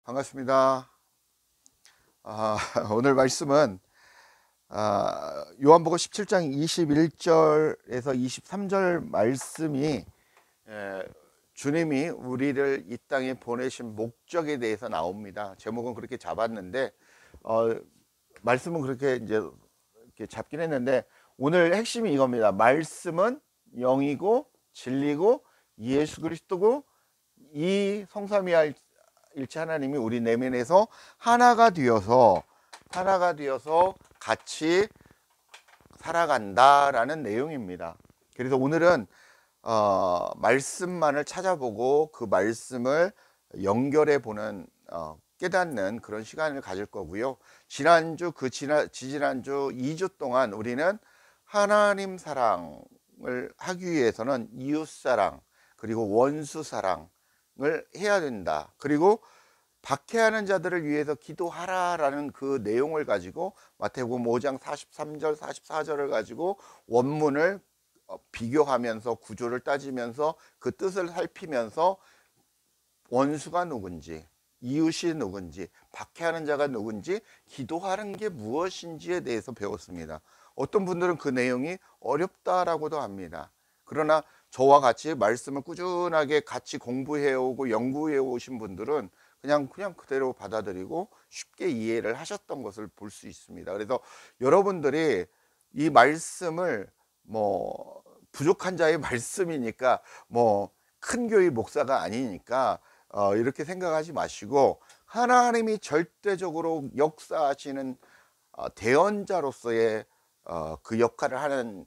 반갑습니다. 오늘 말씀은 요한복음 17장 21절에서 23절 말씀이 주님이 우리를 이 땅에 보내신 목적에 대해서 나옵니다. 제목은 그렇게 잡았는데 말씀은 그렇게 이제 이렇게 잡긴 했는데 오늘 핵심이 이겁니다. 말씀은 영이고 진리고 예수 그리스도고 이 성삼위일체 하나님이 우리 내면에서 하나가 되어서 같이 살아간다라는 내용입니다. 그래서 오늘은 말씀만을 찾아보고 그 말씀을 연결해 보는 깨닫는 그런 시간을 가질 거고요. 지난주 지지난주 2주 동안 우리는 하나님 사랑을 하기 위해서는 이웃 사랑 그리고 원수 사랑을 해야 된다. 그리고 박해하는 자들을 위해서 기도하라라는 그 내용을 가지고 마태복음 5장 43절 44절을 가지고 원문을 비교하면서 구조를 따지면서 그 뜻을 살피면서 원수가 누군지 이웃이 누군지 박해하는 자가 누군지 기도하는 게 무엇인지에 대해서 배웠습니다. 어떤 분들은 그 내용이 어렵다라고도 합니다. 그러나 저와 같이 말씀을 꾸준하게 같이 공부해 오고 연구해 오신 분들은 그냥 그대로 받아들이고 쉽게 이해를 하셨던 것을 볼 수 있습니다. 그래서 여러분들이 이 말씀을 부족한 자의 말씀이니까 큰 교회 목사가 아니니까 이렇게 생각하지 마시고 하나님이 절대적으로 역사하시는 대언자로서의 그 역할을 하는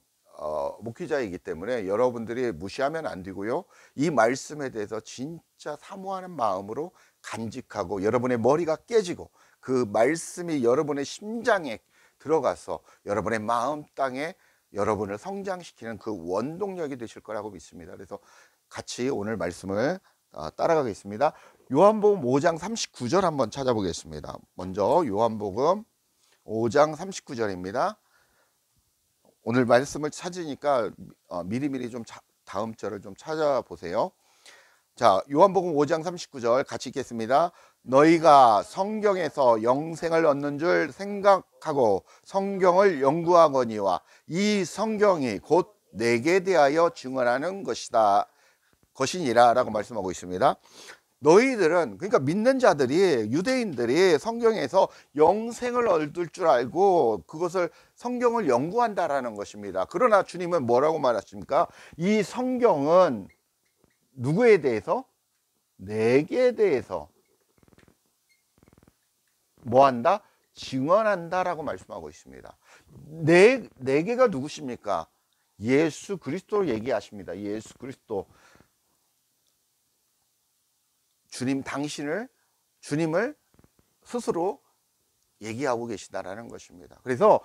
목회자이기 때문에 여러분들이 무시하면 안 되고요. 이 말씀에 대해서 진짜 사모하는 마음으로 간직하고 여러분의 머리가 깨지고 그 말씀이 여러분의 심장에 들어가서 여러분의 마음 땅에 여러분을 성장시키는 그 원동력이 되실 거라고 믿습니다. 그래서 같이 오늘 말씀을 따라가겠습니다. 요한복음 5장 39절 한번 찾아보겠습니다. 먼저 요한복음 5장 39절입니다. 오늘 말씀을 찾으니까 미리미리 좀 다음 절을 좀 찾아보세요. 자, 요한복음 5장 39절 같이 읽겠습니다. 너희가 성경에서 영생을 얻는 줄 생각하고 성경을 연구하거니와 이 성경이 곧 내게 대하여 증언하는 것이니라 라고 말씀하고 있습니다. 너희들은, 그러니까 믿는 자들이, 유대인들이 성경에서 영생을 얻을 줄 알고 그것을 성경을 연구한다라는 것입니다. 그러나 주님은 뭐라고 말하십니까? 이 성경은 누구에 대해서? 내게 대해서 뭐한다? 증언한다라고 말씀하고 있습니다. 내게가 누구십니까? 예수 그리스도를 얘기하십니다. 예수 그리스도. 주님을 스스로 얘기하고 계시다라는 것입니다. 그래서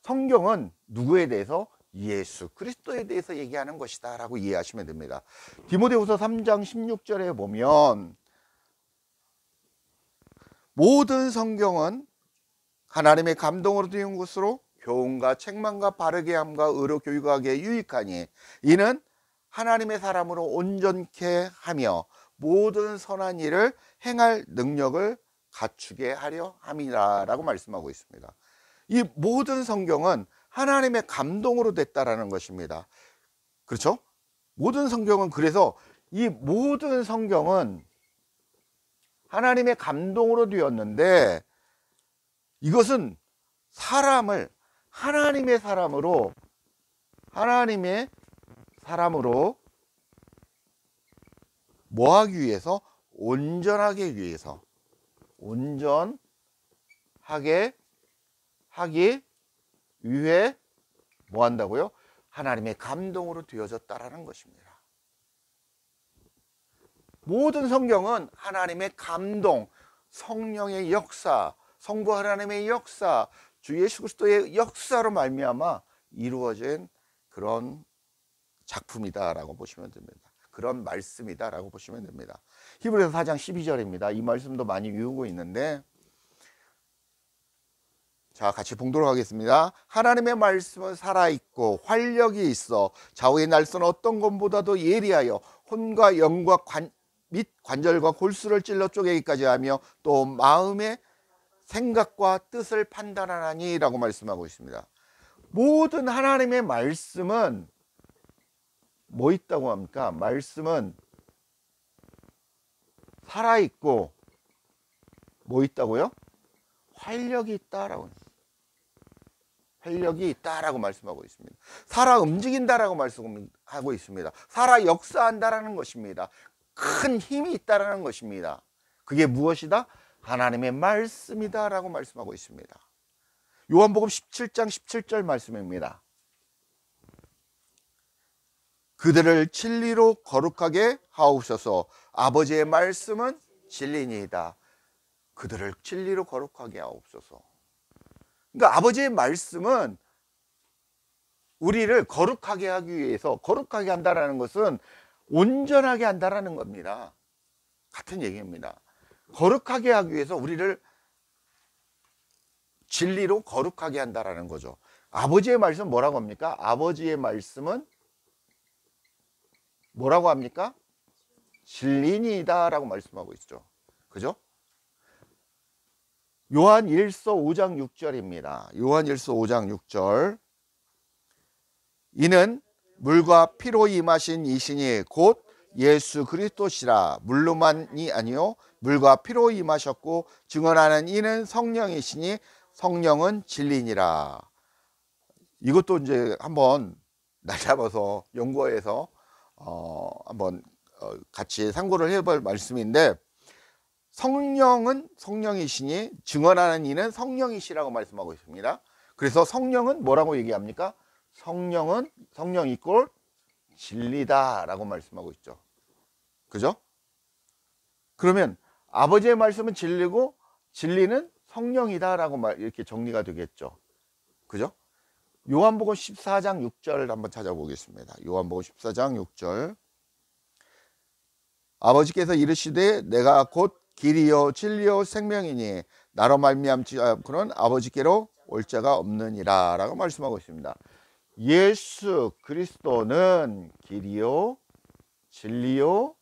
성경은 누구에 대해서? 예수 그리스도에 대해서 얘기하는 것이다 라고 이해하시면 됩니다. 디모데후서 3장 16절에 보면 모든 성경은 하나님의 감동으로 되은 것으로 교훈과 책망과 바르게 함과 의로 교육하기에 유익하니 이는 하나님의 사람으로 온전케 하며 모든 선한 일을 행할 능력을 갖추게 하려 함이라 라고 말씀하고 있습니다. 이 모든 성경은 하나님의 감동으로 됐다라는 것입니다. 그렇죠? 모든 성경은, 그래서 이 모든 성경은 하나님의 감동으로 되었는데 이것은 사람을 하나님의 사람으로 뭐 하기 위해서? 온전하게 위해서. 온전하게 하기 위해 뭐 한다고요? 하나님의 감동으로 되어졌다라는 것입니다. 모든 성경은 하나님의 감동, 성령의 역사, 성부 하나님의 역사, 주 예수 그리스도의 역사로 말미암아 이루어진 그런 작품이다라고 보시면 됩니다. 그런 말씀이다라고 보시면 됩니다. 히브리서 4장 12절입니다. 이 말씀도 많이 외우고 있는데 자, 같이 봉독을 하겠습니다. 하나님의 말씀은 살아있고 활력이 있어 좌우의 날선 어떤 것보다도 예리하여 혼과 영과 및 관절과 골수를 찔러 쪼개기까지 하며 또 마음의 생각과 뜻을 판단하나니 라고 말씀하고 있습니다. 모든 하나님의 말씀은 뭐 있다고 합니까? 말씀은 살아있고 뭐 있다고요? 활력이 있다라고, 활력이 있다라고 말씀하고 있습니다. 살아 움직인다라고 말씀하고 있습니다. 살아 역사한다라는 것입니다. 큰 힘이 있다라는 것입니다. 그게 무엇이다? 하나님의 말씀이다라고 말씀하고 있습니다. 요한복음 17장 17절 말씀입니다. 그들을 진리로 거룩하게 하옵소서. 아버지의 말씀은 진리니이다. 그들을 진리로 거룩하게 하옵소서. 그러니까 아버지의 말씀은 우리를 거룩하게 하기 위해서, 거룩하게 한다는 것은 온전하게 한다는 겁니다. 같은 얘기입니다. 거룩하게 하기 위해서 우리를 진리로 거룩하게 한다는 거죠. 아버지의 말씀은 뭐라고 합니까? 아버지의 말씀은 뭐라고 합니까? 진리니이다 라고 말씀하고 있죠. 그죠? 요한 1서 5장 6절입니다. 요한 1서 5장 6절. 이는 물과 피로 임하신 이신이 곧 예수 그리스도시라. 물로만이 아니요 물과 피로 임하셨고 증언하는 이는 성령이시니 성령은 진리니라. 이것도 이제 한번 날 잡아서 연구해서 한번 같이 상고를 해볼 말씀인데, 성령은 성령이시니 증언하는 이는 성령이시라고 말씀하고 있습니다. 그래서 성령은 뭐라고 얘기합니까? 성령은 성령 이꼴 진리다 라고 말씀하고 있죠. 그죠? 그러면 아버지의 말씀은 진리고 진리는 성령이다 라고 이렇게 정리가 되겠죠. 그죠? 요한복음 14장 6절을 한번 찾아보겠습니다. 요한복음 14장 6절. 아버지께서 이르시되 내가 곧 길이요 진리요 생명이니 나로 말미암지 않고는 아버지께로 올 자가 없느니라 라고 말씀하고 있습니다. 예수 그리스도는 길이요 진리요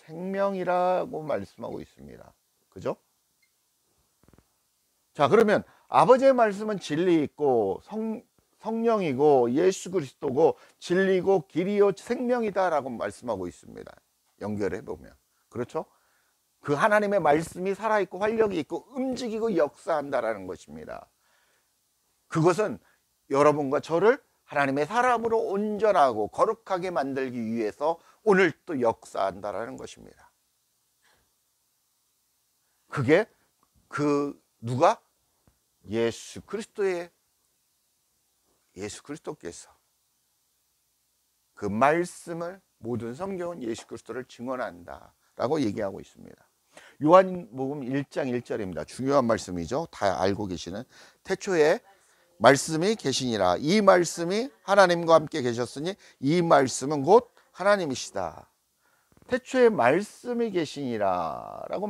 생명이라고 말씀하고 있습니다. 그죠? 자, 그러면 아버지의 말씀은 진리 있고 성령이고 예수 그리스도고 진리고 길이요 생명이다 라고 말씀하고 있습니다. 연결해 보면. 그렇죠? 그 하나님의 말씀이 살아있고 활력이 있고 움직이고 역사한다라는 것입니다. 그것은 여러분과 저를 하나님의 사람으로 온전하고 거룩하게 만들기 위해서 오늘 또 역사한다라는 것입니다. 그게 누가? 예수 그리스도께서 그 말씀을, 모든 성경은 예수 그리스도를 증언한다라고 얘기하고 있습니다. 요한복음 1장 1절입니다. 중요한 말씀이죠. 다 알고 계시는. 태초에 말씀이 계시니라. 이 말씀이 하나님과 함께 계셨으니 이 말씀은 곧 하나님이시다. 태초에 말씀이 계시니라 라고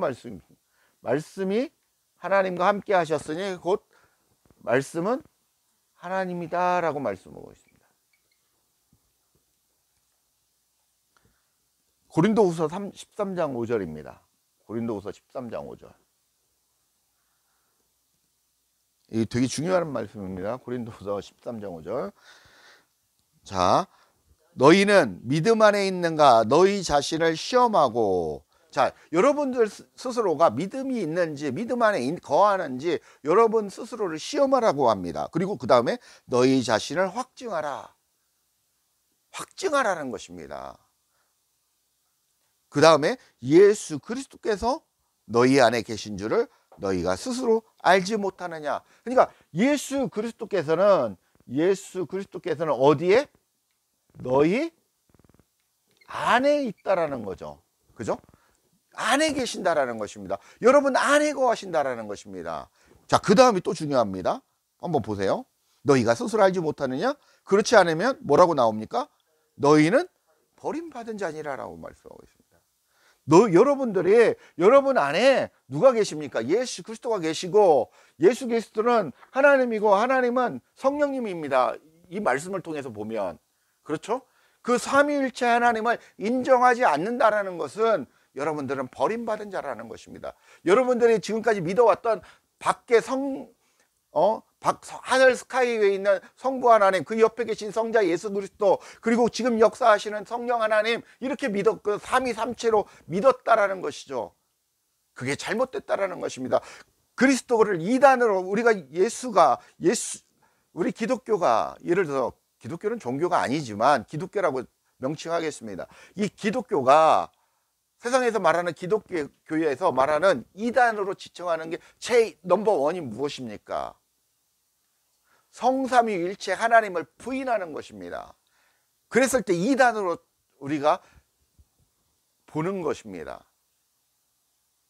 말씀이 하나님과 함께 하셨으니 곧 말씀은 하나님이다 라고 말씀하고 있습니다. 고린도후서 13장 5절입니다. 고린도후서 13장 5절. 이게 되게 중요한 말씀입니다. 고린도후서 13장 5절. 자, 너희는 믿음 안에 있는가? 너희 자신을 시험하고. 자, 여러분들 스스로가 믿음이 있는지, 믿음 안에 거하는지 여러분 스스로를 시험하라고 합니다. 그리고 그 다음에 너희 자신을 확증하라. 확증하라는 것입니다. 그 다음에 예수 그리스도께서 너희 안에 계신 줄을 너희가 스스로 알지 못하느냐. 그러니까 예수 그리스도께서는 어디에? 너희 안에 있다라는 거죠. 그죠? 안에 계신다라는 것입니다. 여러분 안에 거하신다라는 것입니다. 자, 그 다음이 또 중요합니다. 한번 보세요. 너희가 스스로 알지 못하느냐? 그렇지 않으면 뭐라고 나옵니까? 너희는 버림받은 자니라라고 말씀하고 있습니다. 여러분 안에 누가 계십니까? 예수 그리스도가 계시고, 예수 그리스도는 하나님이고 하나님은 성령님입니다. 이 말씀을 통해서 보면. 그렇죠? 그 삼위일체 하나님을 인정하지 않는다라는 것은 여러분들은 버림받은 자라는 것입니다. 여러분들이 지금까지 믿어왔던 밖에 하늘 스카이 위에 있는 성부 하나님, 그 옆에 계신 성자 예수 그리스도, 그리고 지금 역사하시는 성령 하나님, 이렇게 믿었고 삼위삼체로 믿었다라는 것이죠. 그게 잘못됐다라는 것입니다. 그리스도를 이단으로 우리 기독교가, 예를 들어 기독교는 종교가 아니지만 기독교라고 명칭하겠습니다. 이 기독교가 세상에서 말하는 기독교에서 말하는 이단으로 지칭하는 게 제 넘버원이 무엇입니까? 성삼위일체 하나님을 부인하는 것입니다. 그랬을 때 이단으로 우리가 보는 것입니다.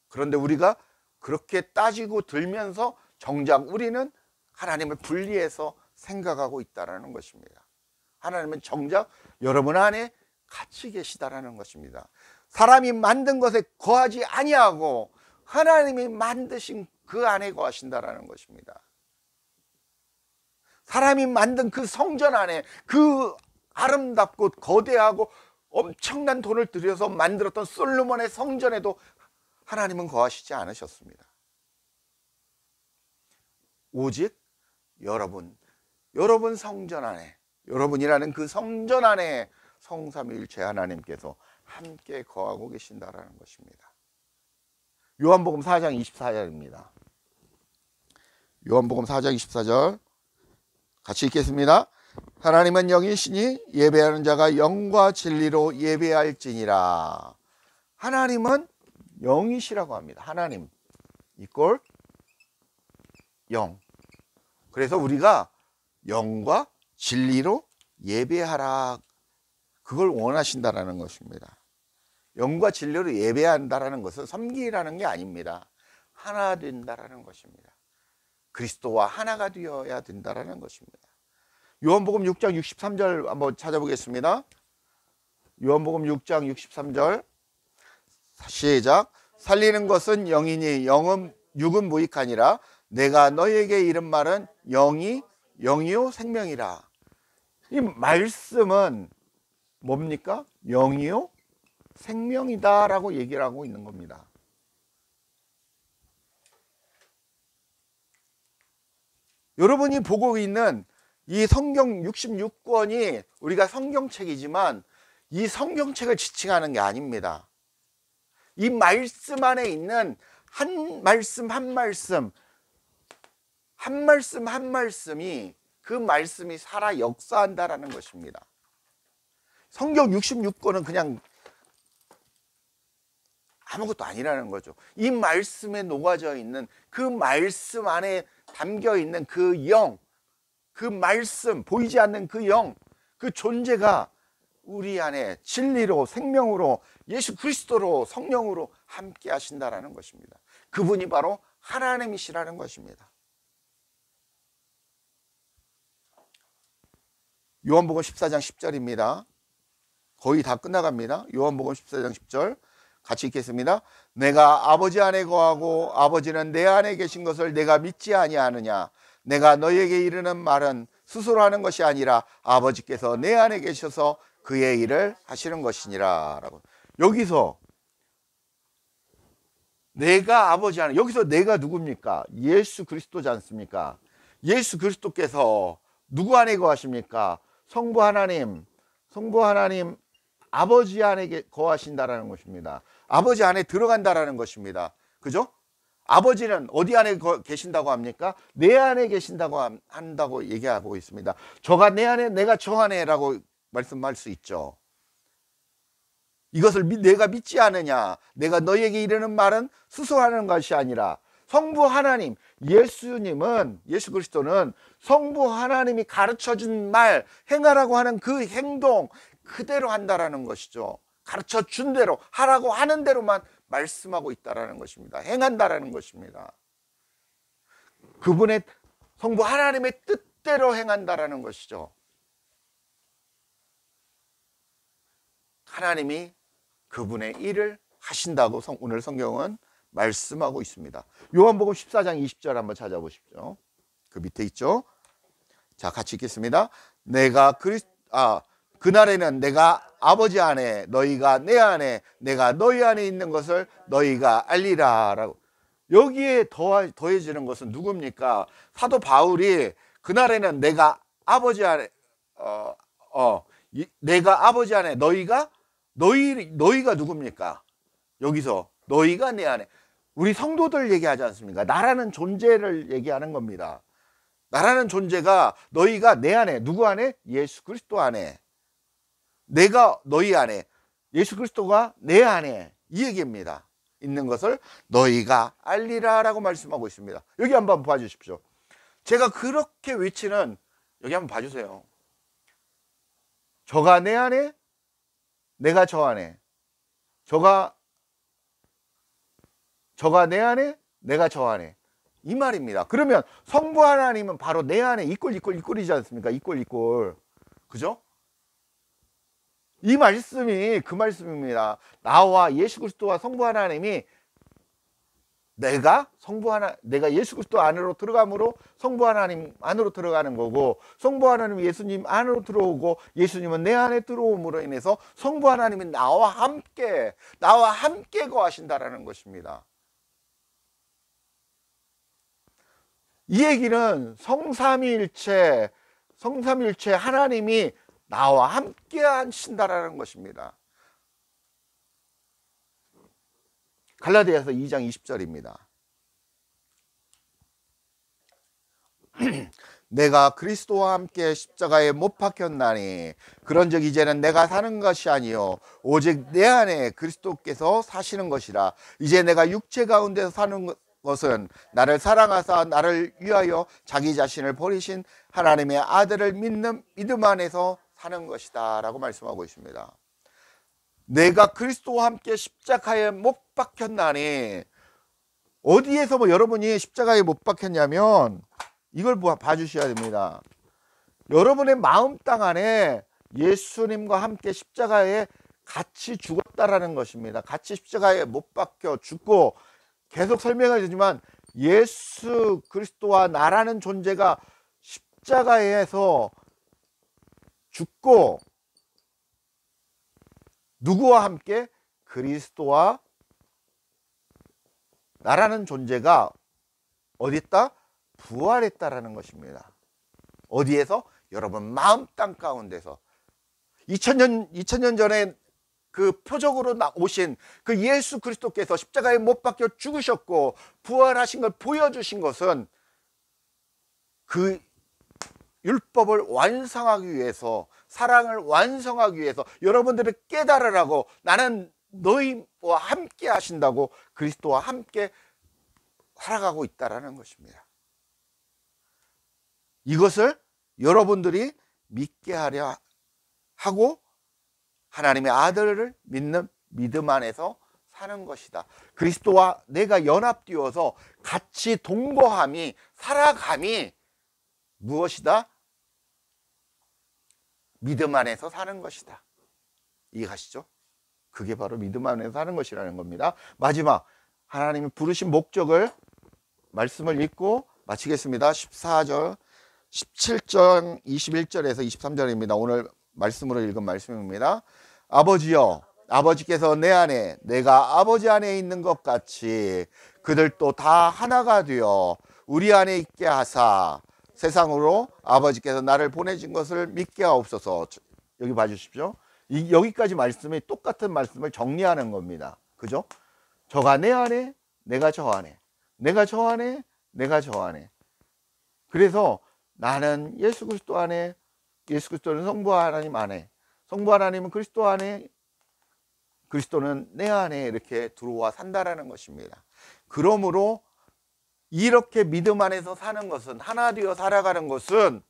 그런데 우리가 그렇게 따지고 들면서 정작 우리는 하나님을 분리해서 생각하고 있다는 것입니다. 하나님은 정작 여러분 안에 같이 계시다라는 것입니다. 사람이 만든 것에 거하지 아니하고 하나님이 만드신 그 안에 거하신다라는 것입니다. 사람이 만든 그 성전 안에, 그 아름답고 거대하고 엄청난 돈을 들여서 만들었던 솔로몬의 성전에도 하나님은 거하시지 않으셨습니다. 오직 여러분 성전 안에, 여러분이라는 그 성전 안에 성삼위일체 하나님께서 함께 거하고 계신다라는 것입니다. 요한복음 4장 24절입니다. 요한복음 4장 24절 같이 읽겠습니다. 하나님은 영이시니 예배하는 자가 영과 진리로 예배할지니라. 하나님은 영이시라고 합니다. 하나님 이꼴 영. 그래서 우리가 영과 진리로 예배하라, 그걸 원하신다라는 것입니다. 영과 진리로 예배한다라는 것은 섬기라는 게 아닙니다. 하나 된다라는 것입니다. 그리스도와 하나가 되어야 된다라는 것입니다. 요한복음 6장 63절 한번 찾아보겠습니다. 요한복음 6장 63절 시작. 살리는 것은 영이니 육은 무익하니라. 내가 너희에게 이른 말은 영이요 생명이라. 이 말씀은 뭡니까? 영이요 생명이다라고 얘기를 하고 있는 겁니다. 여러분이 보고 있는 이 성경 66권이 우리가 성경책이지만 이 성경책을 지칭하는 게 아닙니다. 이 말씀 안에 있는 한 말씀 한 말씀이 그 말씀이 살아 역사한다라는 것입니다. 성경 66권은 그냥 아무것도 아니라는 거죠. 이 말씀에 녹아져 있는 그 말씀 안에 담겨 있는 그 영, 그 말씀, 보이지 않는 그 영, 그 존재가 우리 안에 진리로, 생명으로, 예수 그리스도로, 성령으로 함께 하신다라는 것입니다. 그분이 바로 하나님이시라는 것입니다. 요한복음 14장 10절입니다. 거의 다 끝나갑니다. 요한복음 14장 10절 같이 읽겠습니다. 내가 아버지 안에 거하고 아버지는 내 안에 계신 것을 내가 믿지 아니하느냐. 내가 너희에게 이르는 말은 스스로 하는 것이 아니라 아버지께서 내 안에 계셔서 그의 일을 하시는 것이니라. 라고. 여기서 내가 아버지 안에, 여기서 내가 누굽니까? 예수 그리스도지 않습니까? 예수 그리스도께서 누구 안에 거하십니까? 성부 하나님 아버지 안에 거하신다라는 것입니다. 아버지 안에 들어간다라는 것입니다. 그죠? 아버지는 어디 안에 계신다고 합니까? 내 안에 계신다고 한다고 얘기하고 있습니다. 저가 내 안에, 내가 저 안에라고 말씀할 수 있죠. 이것을 내가 믿지 않으냐. 내가 너희에게 이르는 말은 스스로 하는 것이 아니라 성부 하나님, 예수 그리스도는 성부 하나님이 가르쳐준 말, 행하라고 하는 그 행동 그대로 한다라는 것이죠. 가르쳐준 대로, 하라고 하는 대로만 말씀하고 있다라는 것입니다. 행한다라는 것입니다. 그분의 성부 하나님의 뜻대로 행한다라는 것이죠. 하나님이 그분의 일을 하신다고 오늘 성경은 말씀하고 있습니다. 요한복음 14장 20절 한번 찾아보십시오. 그 밑에 있죠. 자, 같이 읽겠습니다. 그날에는 내가 아버지 안에, 너희가 내 안에, 내가 너희 안에 있는 것을 너희가 알리라 라고. 여기에 더해지는 것은 누굽니까? 사도 바울이 그날에는 내가 아버지 안에 내가 아버지 안에, 너희가 누굽니까? 여기서 너희가 내 안에, 우리 성도들 얘기하지 않습니까? 나라는 존재를 얘기하는 겁니다. 나라는 존재가, 너희가 내 안에, 누구 안에? 예수 그리스도 안에, 내가 너희 안에, 예수 그리스도가 내 안에, 이 얘기입니다. 있는 것을 너희가 알리라 라고 말씀하고 있습니다. 여기 한번 봐주십시오. 제가 그렇게 외치는, 여기 한번 봐주세요. 저가 내 안에, 내가 저 안에, 저가 내 안에, 내가 저 안에, 이 말입니다. 그러면 성부 하나님은 바로 내 안에 이꼴이지 않습니까? 이꼴. 그죠? 이 말씀이 그 말씀입니다. 나와 예수 그리스도와 성부 하나님이, 내가 예수 그리스도 안으로 들어감으로 성부 하나님 안으로 들어가는 거고, 성부 하나님이 예수님 안으로 들어오고, 예수님은 내 안에 들어옴으로 인해서 성부 하나님이 나와 함께 거하신다라는 것입니다. 이 얘기는 성삼위일체 하나님이 나와 함께 하신다라는 것입니다. 갈라디아서 2장 20절입니다. 내가 그리스도와 함께 십자가에 못 박혔나니 그런즉 이제는 내가 사는 것이 아니요 오직 내 안에 그리스도께서 사시는 것이라. 이제 내가 육체 가운데서 사는 것은 나를 사랑하사 나를 위하여 자기 자신을 버리신 하나님의 아들을 믿는 믿음 안에서 사는 것이다 라고 말씀하고 있습니다. 내가 그리스도와 함께 십자가에 못 박혔나니, 어디에서 여러분이 십자가에 못 박혔냐면, 이걸 봐주셔야 됩니다. 여러분의 마음 땅 안에 예수님과 함께 십자가에 같이 죽었다라는 것입니다. 같이 십자가에 못 박혀 죽고, 계속 설명하지만 예수 그리스도와 나라는 존재가 십자가에서 죽고, 누구와 함께? 그리스도와 나라는 존재가 어디 있다? 부활했다라는 것입니다. 어디에서? 여러분 마음 땅 가운데서. 2000년 전에 그 표적으로 오신 그 예수 그리스도께서 십자가에 못 박혀 죽으셨고 부활하신 걸 보여주신 것은 그 율법을 완성하기 위해서, 사랑을 완성하기 위해서, 여러분들을 깨달으라고, 나는 너희와 함께 하신다고, 그리스도와 함께 살아가고 있다라는 것입니다. 이것을 여러분들이 믿게 하려 하고 하나님의 아들을 믿는 믿음 안에서 사는 것이다. 그리스도와 내가 연합되어서 같이 동거함이, 살아감이 무엇이다? 믿음 안에서 사는 것이다. 이해가시죠? 그게 바로 믿음 안에서 사는 것이라는 겁니다. 마지막, 하나님이 부르신 목적을, 말씀을 읽고 마치겠습니다. 14절, 17절, 21절에서 23절입니다. 오늘 말씀으로 읽은 말씀입니다. 아버지여, 아버지께서 내 안에, 내가 아버지 안에 있는 것 같이 그들도 다 하나가 되어 우리 안에 있게 하사 세상으로 아버지께서 나를 보내신 것을 믿게 하옵소서. 여기 봐주십시오. 여기까지 말씀이 똑같은 말씀을 정리하는 겁니다. 그죠? 저가 내 안에, 내가 저 안에, 내가 저 안에, 내가 저 안에. 그래서 나는 예수 그리스도 안에, 예수 그리스도는 성부 하나님 안에, 성부 하나님은 그리스도 안에, 그리스도는 내 안에 이렇게 들어와 산다라는 것입니다. 그러므로 이렇게 믿음 안에서 사는 것은, 하나 되어 살아가는 것은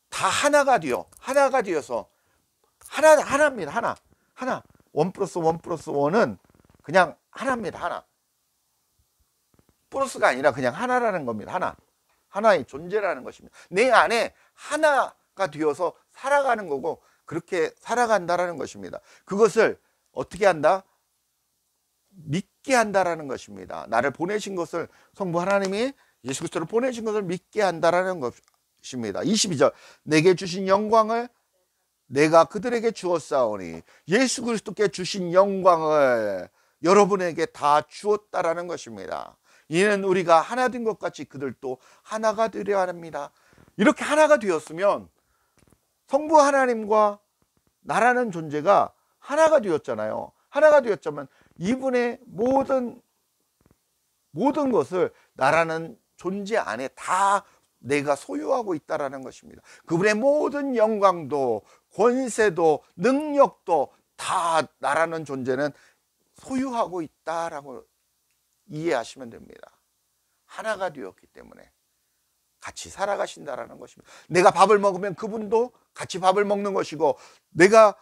다 하나가 되어서 하나입니다. 하나. 1+1+1은 그냥 하나입니다. 하나. 플러스가 아니라 그냥 하나라는 겁니다. 하나의 존재라는 것입니다. 내 안에 하나가 되어서 살아가는 거고, 그렇게 살아간다라는 것입니다. 그것을 어떻게 한다? 믿게 한다라는 것입니다. 나를 보내신 것을, 성부 하나님이 예수 그리스도를 보내신 것을 믿게 한다라는 것입니다. 22절, 내게 주신 영광을 내가 그들에게 주었사오니 예수 그리스도께 주신 영광을 여러분에게 다 주었다라는 것입니다. 이는 우리가 하나 된 것 같이 그들도 하나가 되려 합니다. 이렇게 하나가 되었으면 성부 하나님과 나라는 존재가 하나가 되었잖아요. 하나가 되었자면 이분의 모든 것을 나라는 존재 안에 다 내가 소유하고 있다라는 것입니다. 그분의 모든 영광도 권세도 능력도 다 나라는 존재는 소유하고 있다라고 이해하시면 됩니다. 하나가 되었기 때문에 같이 살아가신다라는 것입니다. 내가 밥을 먹으면 그분도 같이 밥을 먹는 것이고, 내가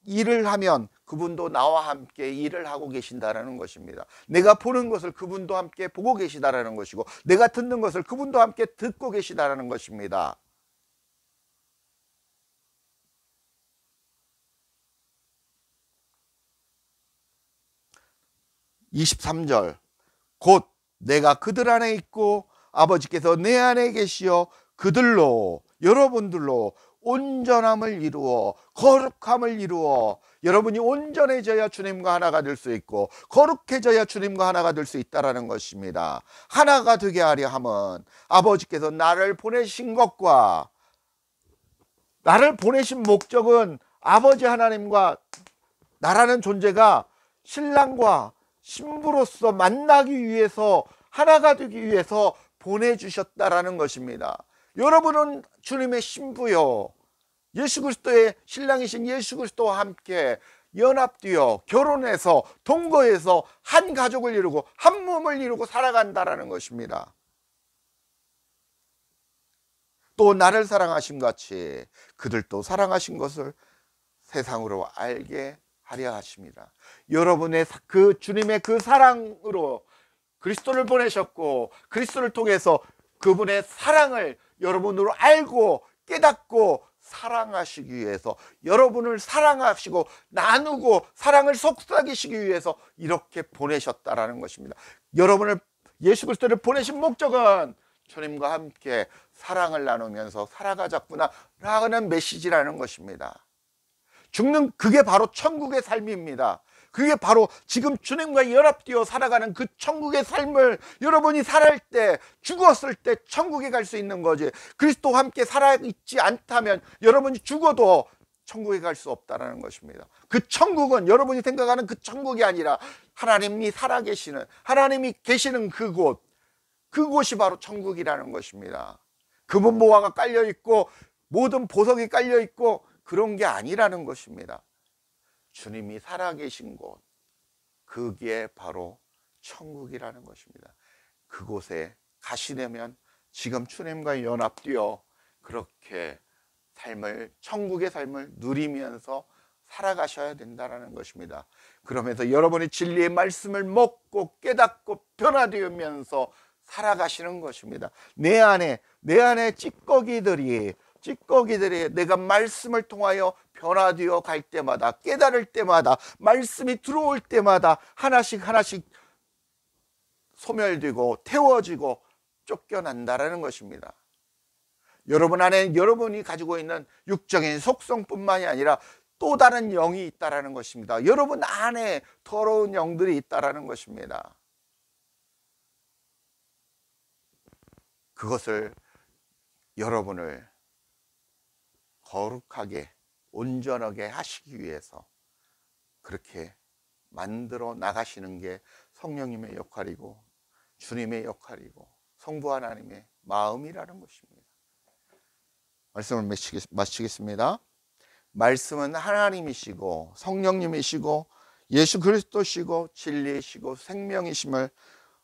일을 하면 그분도 나와 함께 일을 하고 계신다라는 것입니다. 내가 보는 것을 그분도 함께 보고 계시다라는 것이고, 내가 듣는 것을 그분도 함께 듣고 계시다라는 것입니다. (23절) 곧 내가 그들 안에 있고 아버지께서 내 안에 계시어 그들로, 여러분들로 온전함을 이루어 거룩함을 이루어, 여러분이 온전해져야 주님과 하나가 될 수 있고 거룩해져야 주님과 하나가 될 수 있다라는 것입니다. 하나가 되게 하려 함은 아버지께서 나를 보내신 것과, 나를 보내신 목적은 아버지 하나님과 나라는 존재가 신랑과 신부로서 만나기 위해서, 하나가 되기 위해서 보내주셨다라는 것입니다. 여러분은 주님의 신부요, 예수 그리스도의 신랑이신 예수 그리스도와 함께 연합되어 결혼해서 동거해서 한 가족을 이루고 한 몸을 이루고 살아간다라는 것입니다. 또 나를 사랑하신 같이 그들도 사랑하신 것을 세상으로 알게 하려 하십니다. 여러분의 그 주님의 그 사랑으로 그리스도를 보내셨고, 그리스도를 통해서 그분의 사랑을 여러분으로 알고 깨닫고 사랑하시기 위해서, 여러분을 사랑하시고 나누고 사랑을 속삭이시기 위해서 이렇게 보내셨다라는 것입니다. 여러분을, 예수 그리스도를 보내신 목적은 주님과 함께 사랑을 나누면서 살아가자꾸나 라는 메시지라는 것입니다. 죽는, 그게 바로 천국의 삶입니다. 그게 바로 지금 주님과 연합되어 살아가는 그 천국의 삶을 여러분이 살아갈 때, 죽었을 때 천국에 갈 수 있는 거지, 그리스도와 함께 살아있지 않다면 여러분이 죽어도 천국에 갈 수 없다는 것입니다. 그 천국은 여러분이 생각하는 그 천국이 아니라 하나님이 살아계시는, 하나님이 계시는 그곳, 그곳이 바로 천국이라는 것입니다. 금은 보화가 깔려있고 모든 보석이 깔려있고 그런 게 아니라는 것입니다. 주님이 살아계신 곳, 그게 바로 천국이라는 것입니다. 그곳에 가시려면 지금 주님과 연합되어 그렇게 삶을, 천국의 삶을 누리면서 살아가셔야 된다는 것입니다. 그러면서 여러분이 진리의 말씀을 먹고 깨닫고 변화되면서 살아가시는 것입니다. 내 안에 찌꺼기들이 내가 말씀을 통하여 변화되어 갈 때마다, 깨달을 때마다, 말씀이 들어올 때마다 하나씩 소멸되고 태워지고 쫓겨난다라는 것입니다. 여러분 안에 여러분이 가지고 있는 육적인 속성뿐만이 아니라 또 다른 영이 있다라는 것입니다. 여러분 안에 더러운 영들이 있다라는 것입니다. 그것을, 여러분을 거룩하게 온전하게 하시기 위해서 그렇게 만들어 나가시는 게 성령님의 역할이고 주님의 역할이고 성부 하나님의 마음이라는 것입니다. 말씀을 마치겠습니다. 말씀은 하나님이시고 성령님이시고 예수 그리스도시고 진리이시고 생명이심을,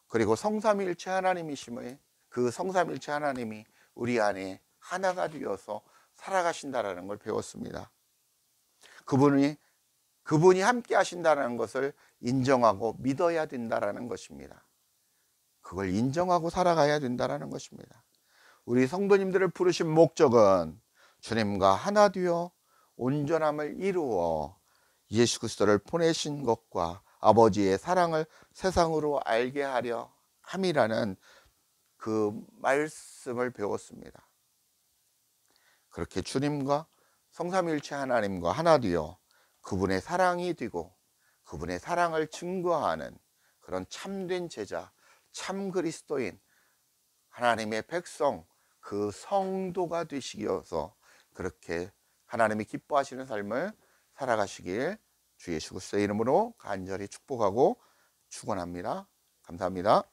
그리고 성삼위일체 하나님이심을, 그 성삼위일체 하나님이 우리 안에 하나가 되어서 살아가신다라는 걸 배웠습니다. 그분이 함께 하신다는 것을 인정하고 믿어야 된다라는 것입니다. 그걸 인정하고 살아가야 된다라는 것입니다. 우리 성도님들을 부르신 목적은 주님과 하나 되어 온전함을 이루어 예수 그리스도를 보내신 것과 아버지의 사랑을 세상으로 알게 하려 함이라는 그 말씀을 배웠습니다. 그렇게 주님과 성삼일체 하나님과 하나 되어 그분의 사랑이 되고 그분의 사랑을 증거하는 그런 참된 제자, 참 그리스도인, 하나님의 백성, 그 성도가 되시기어서 그렇게 하나님이 기뻐하시는 삶을 살아가시길 주 예수 그리스도의 이름으로 간절히 축복하고 축원합니다. 감사합니다.